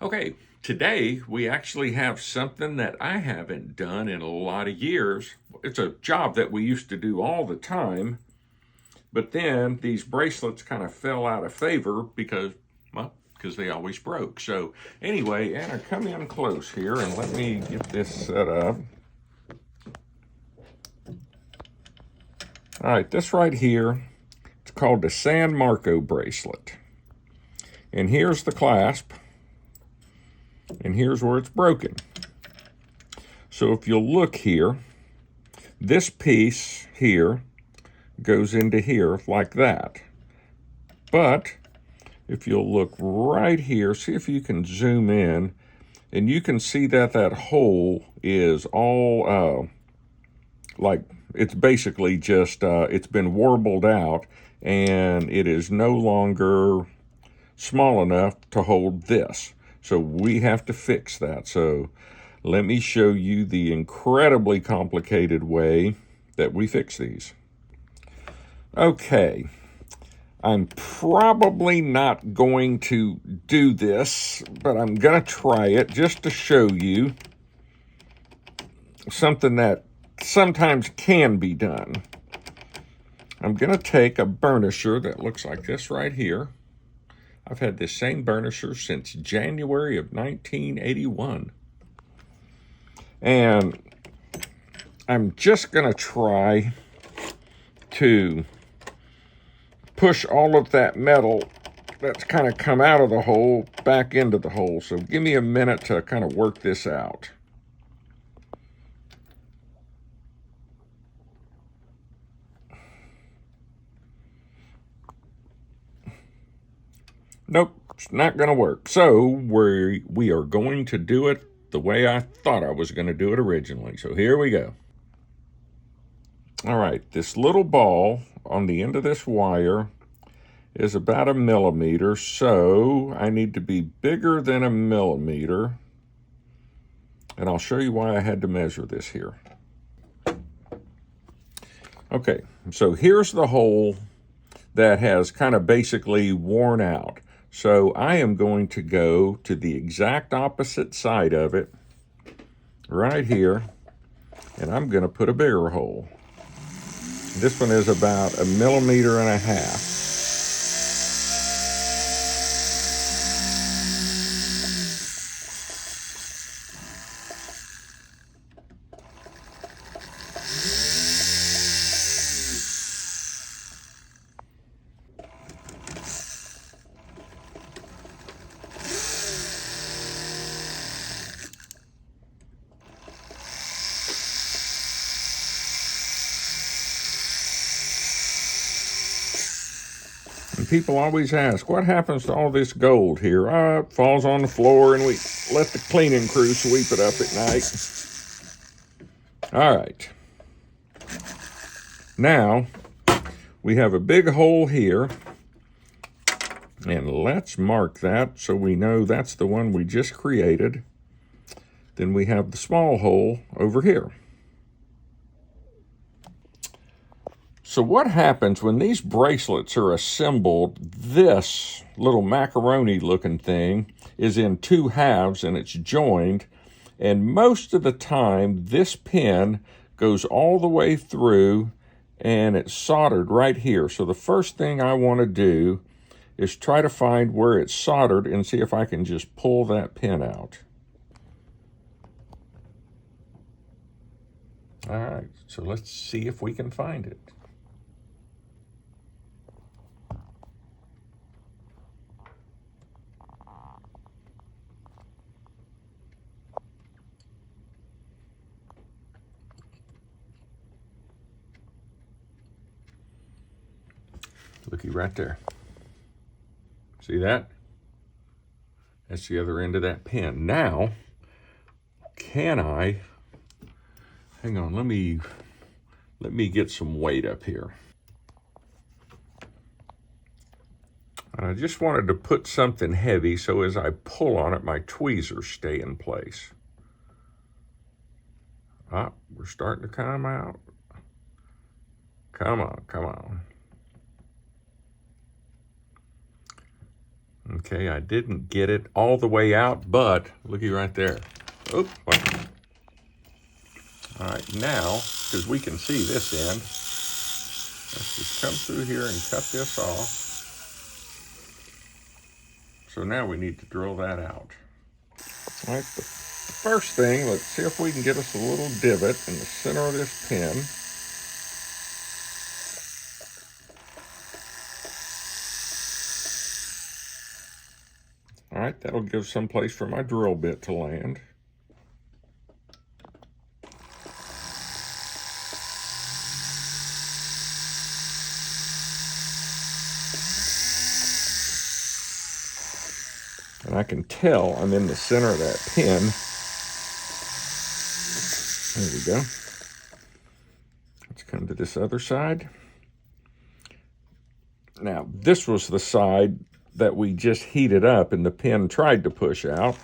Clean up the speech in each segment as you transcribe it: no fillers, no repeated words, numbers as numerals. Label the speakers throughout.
Speaker 1: Okay, today we actually have something that I haven't done in a lot of years. It's a job that we used to do all the time, but then these bracelets kind of fell out of favor because they always broke. So anyway, Anna, come in close here and let me get this set up. All right, this right here, it's called the San Marco bracelet. And here's the clasp, and here's where it's broken. So if you'll look here, this piece here goes into here like that. But if you'll look right here, see if you can zoom in, and you can see that that hole is all like it's basically just it's been warbled out, and it is no longer small enough to hold this. So we have to fix that. So let me show you the incredibly complicated way that we fix these. Okay, I'm probably not going to do this, but I'm going to try it just to show you something that sometimes can be done. I'm going to take a burnisher that looks like this right here. I've had this same burnisher since January of 1981. And I'm just going to try to push all of that metal that's kind of come out of the hole back into the hole. So give me a minute to kind of work this out. Nope, it's not going to work. So we are going to do it the way I thought I was going to do it originally. So here we go. All right, this little ball on the end of this wire is about 1 millimeter, so I need to be bigger than 1 millimeter. And I'll show you why I had to measure this here. Okay, so here's the hole that has kind of basically worn out. So I am going to go to the exact opposite side of it, right here, and I'm going to put a bigger hole. This one is about 1.5 millimeters. And people always ask, what happens to all this gold here? It falls on the floor and we let the cleaning crew sweep it up at night. All right. Now, we have a big hole here. And let's mark that so we know that's the one we just created. Then we have the small hole over here. So what happens when these bracelets are assembled, this little macaroni looking thing is in 2 halves and it's joined. And most of the time, this pin goes all the way through and it's soldered right here. So the first thing I want to do is try to find where it's soldered and see if I can just pull that pin out. All right, so let's see if we can find it. Looky right there. See that? That's the other end of that pin. Now, can I, hang on, let me get some weight up here. And I just wanted to put something heavy so as I pull on it, my tweezers stay in place. We're starting to come out. Come on, come on. Okay, I didn't get it all the way out, but looky right there. Oh, what? All right, now, because we can see this end, let's just come through here and cut this off. So now we need to drill that out. All right, the first thing, let's see if we can get us a little divot in the center of this pin. All right, that'll give some place for my drill bit to land. And I can tell I'm in the center of that pin. There we go. Let's come to this other side. Now, this was the side that we just heated up and the pin tried to push out.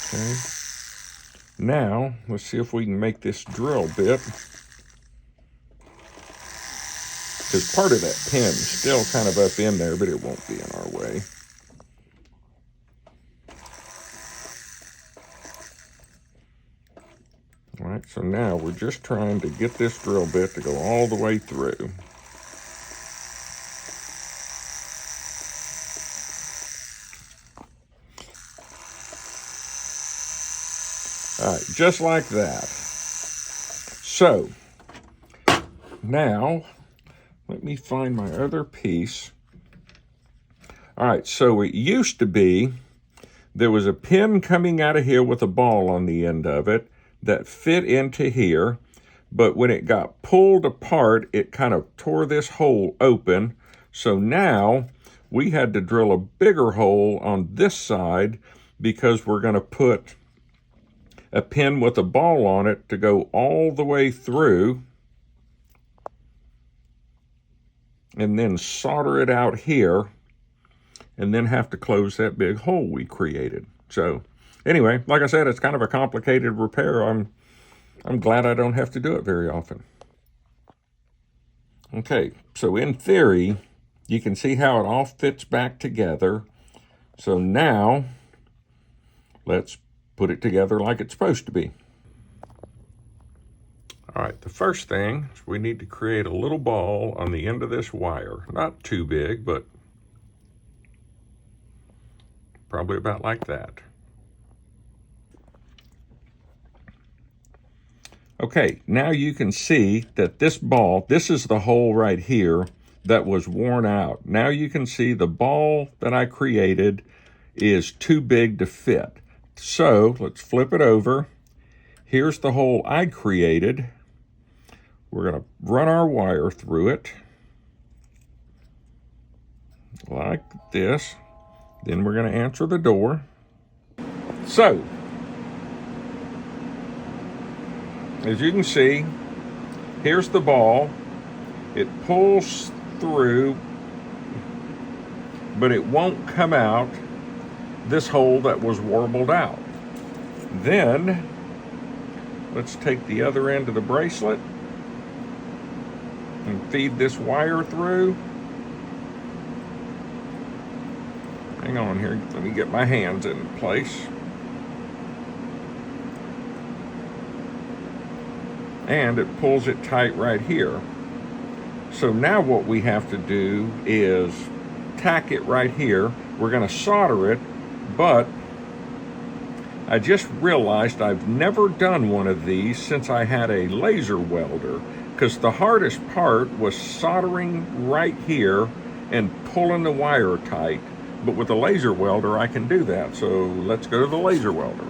Speaker 1: Okay. Now, let's see if we can make this drill bit, because part of that pin is still kind of up in there, but it won't be in our way. All right, so now we're just trying to get this drill bit to go all the way through. All right, just like that. So, now, let me find my other piece. All right, so it used to be there was a pin coming out of here with a ball on the end of it that fit into here, but when it got pulled apart, it kind of tore this hole open. So now we had to drill a bigger hole on this side because we're going to put a pin with a ball on it to go all the way through and then solder it out here and then have to close that big hole we created. So anyway, like I said, it's kind of a complicated repair. I'm glad I don't have to do it very often. Okay, so in theory, you can see how it all fits back together. So now, let's put it together like it's supposed to be. All right, the first thing is we need to create a little ball on the end of this wire. Not too big, but probably about like that. Okay, now you can see that this ball, this is the hole right here that was worn out. Now you can see the ball that I created is too big to fit. So let's flip it over. Here's the hole I created. We're going to run our wire through it like this. Then we're going to answer the door. So, as you can see, here's the ball. It pulls through, but it won't come out this hole that was warbled out. Then, let's take the other end of the bracelet and feed this wire through. Hang on here, let me get my hands in place. And it pulls it tight right here. So now what we have to do is tack it right here. We're going to solder it, but I just realized I've never done one of these since I had a laser welder, because the hardest part was soldering right here and pulling the wire tight. But with a laser welder, I can do that. So let's go to the laser welder.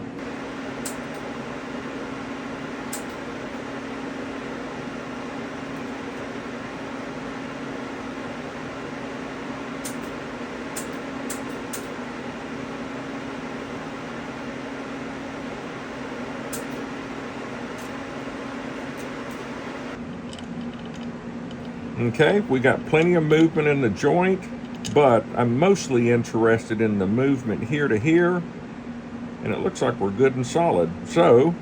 Speaker 1: Okay, we got plenty of movement in the joint, but I'm mostly interested in the movement here to here, and it looks like we're good and solid. So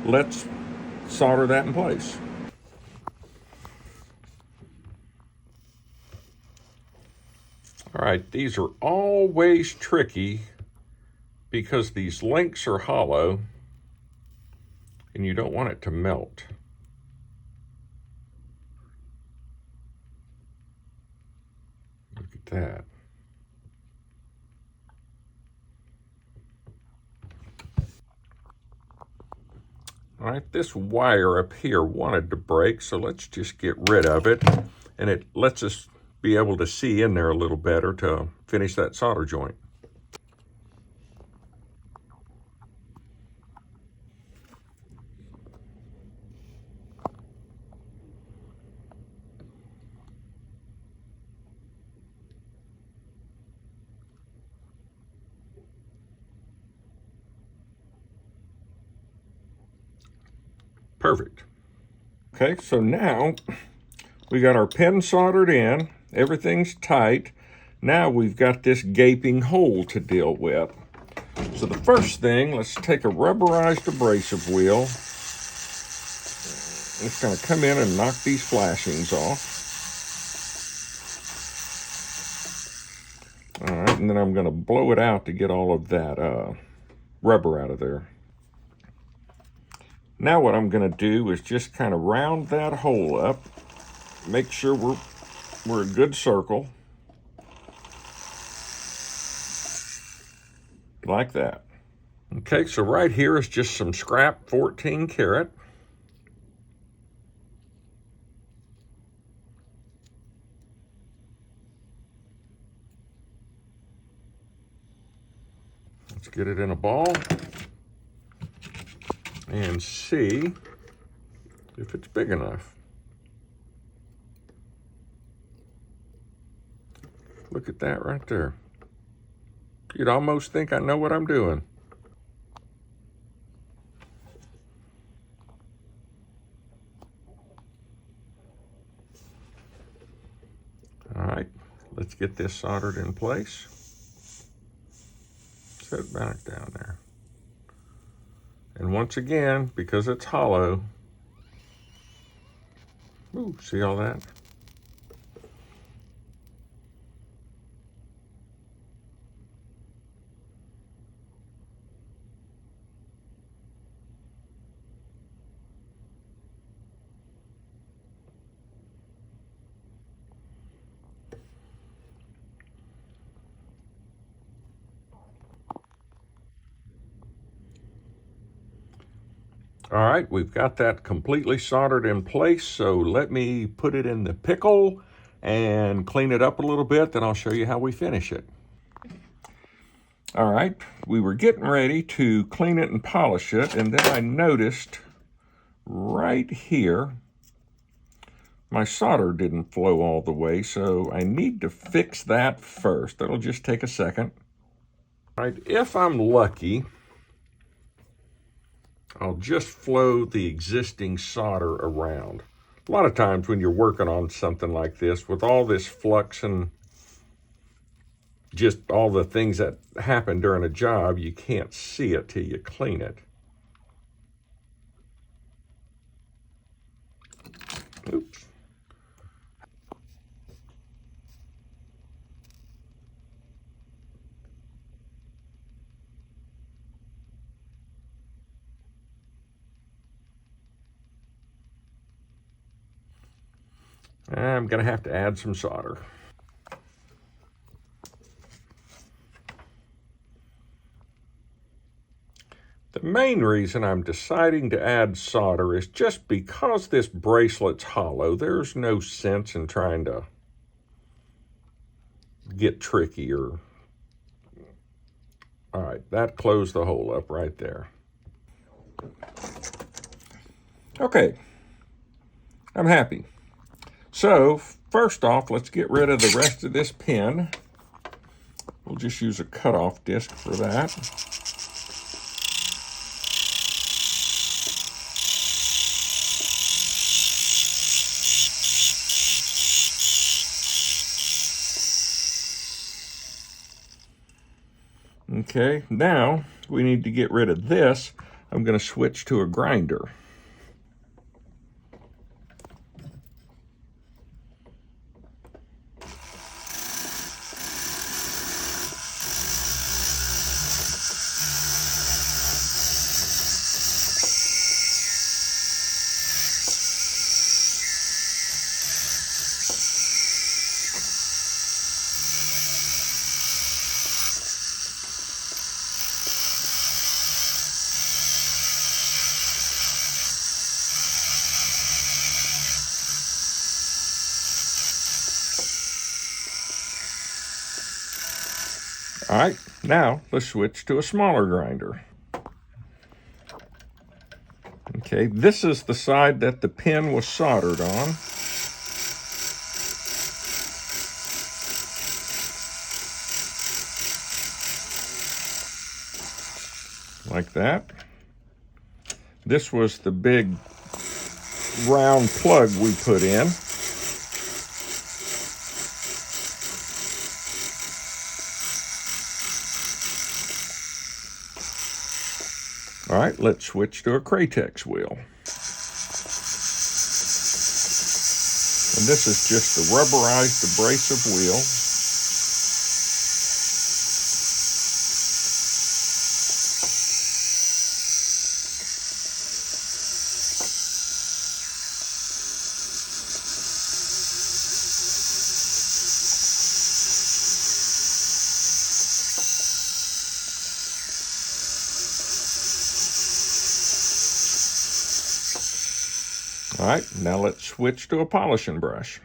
Speaker 1: let's solder that in place. All right, these are always tricky because these links are hollow and you don't want it to melt. Look at that. All right, this wire up here wanted to break, so let's just get rid of it. And it lets us be able to see in there a little better to finish that solder joint. Perfect. Okay, so now we got our pin soldered in, everything's tight. Now we've got this gaping hole to deal with. So the first thing, let's take a rubberized abrasive wheel. It's going to come in and knock these flashings off. All right, and then I'm going to blow it out to get all of that rubber out of there. Now what I'm going to do is just kind of round that hole up, make sure we're a good circle, like that. Okay, so right here is just some scrap 14 karat. Let's get it in a ball and see if it's big enough. Look at that right there. You'd almost think I know what I'm doing. All right, let's get this soldered in place. Set it back down there. And once again, because it's hollow, ooh, see all that? All right, we've got that completely soldered in place, so let me put it in the pickle and clean it up a little bit, then I'll show you how we finish it. All right, we were getting ready to clean it and polish it, and then I noticed right here, my solder didn't flow all the way, so I need to fix that first. That'll just take a second. All right, if I'm lucky, I'll just flow the existing solder around. A lot of times when you're working on something like this, with all this flux and just all the things that happen during a job, you can't see it till you clean it. Oops. I'm gonna have to add some solder. The main reason I'm deciding to add solder is just because this bracelet's hollow. There's no sense in trying to get trickier. All right, that closed the hole up right there. Okay, I'm happy. So first off, let's get rid of the rest of this pin. We'll just use a cutoff disc for that. Okay, now we need to get rid of this. I'm going to switch to a grinder. All right, now let's switch to a smaller grinder. Okay, this is the side that the pin was soldered on. Like that. This was the big round plug we put in. All right, let's switch to a Cratex wheel. And this is just a rubberized abrasive wheel. All right, now let's switch to a polishing brush.